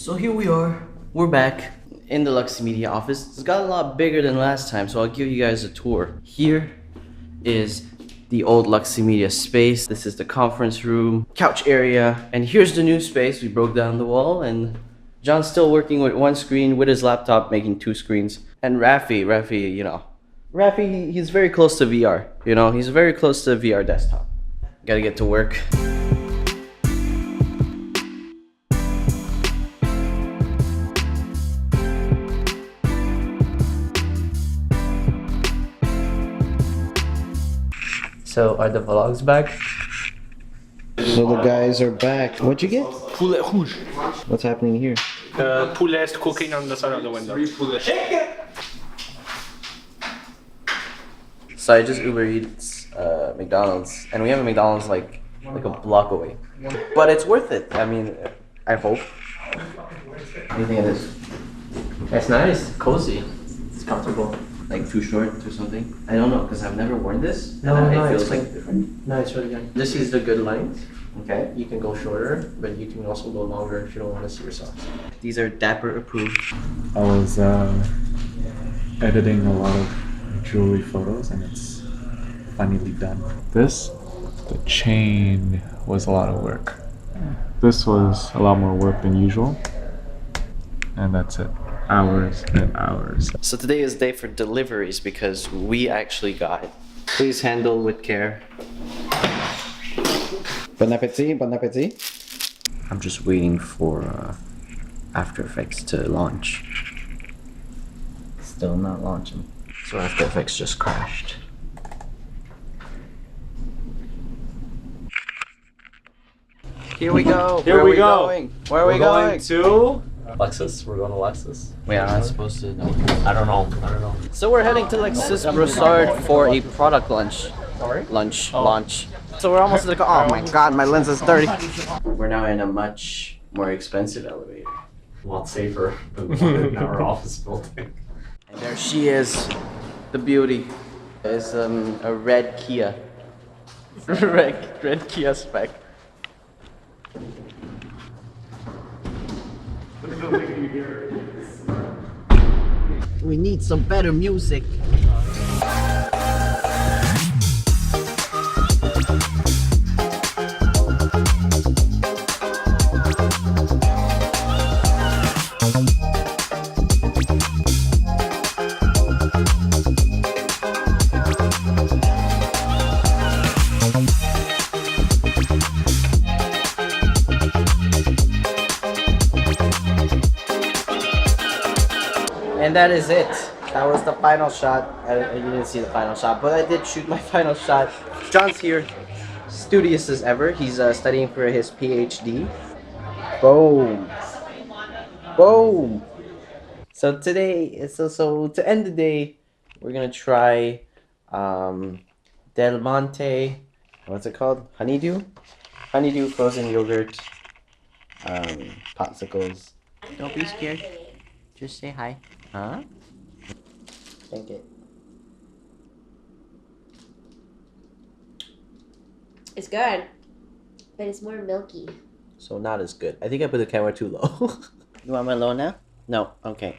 So here we are. We're back in the Luxy Media office. It's got a lot bigger than last time, so I'll give you guys a tour. Here is the old Luxy Media space. This is the conference room, couch area, and here's the new space. We broke down the wall, and John's still working with one screen with his laptop, making two screens. And Rafi, you know, he's very close to VR. You know, he's very close to VR desktop. Gotta get to work. So are the vlogs back? So the guys are back. What'd you get? Poulet rouge. What's happening here? Poulet is cooking on the side of the window. So I just Uber Eats McDonald's, and we have a McDonald's like a block away. But it's worth it. I mean, I hope. What do you think of this? It's nice, cozy, it's comfortable. Like too short or something? I don't know, because I've never worn this. No, and no, it feels it's like different. No, it's really good. This is the good length. Okay. You can go shorter, but you can also go longer if you don't want to see your socks. These are Dapper approved. I was editing a lot of jewelry photos and it's finally done. This, the chain was a lot of work. This was a lot more work than usual. And that's it. Hours and hours. So today is day for deliveries because we actually got it. Please handle with care. Bon appetit, bon appetit. I'm just waiting for After Effects to launch. Still not launching. So After Effects just crashed. Here we go. Here we go. Where are we going? to Lexus, we're going to Lexus. Wait, I'm not supposed to know. I don't know. So we're heading to Lexus Broussard for a product lunch. Sorry? Launch. So we're almost at the oh my god, my lens is dirty. We're now in a much more expensive elevator. A lot safer than the one in our office building. And there she is, the beauty. It's a red Kia. red Kia spec. We need some better music. And that is it. That was the final shot. You didn't see the final shot, but I did shoot my final shot. John's here, studious as ever. He's studying for his PhD. Boom. Boom. So today, so to end the day, we're gonna try Del Monte. What's it called? Honeydew? Honeydew frozen yogurt. Popsicles. Don't be scared. Just say hi. Huh? Thank it. It's good, but it's more milky. So not as good. I think I put the camera too low. You want my low now? No. Okay.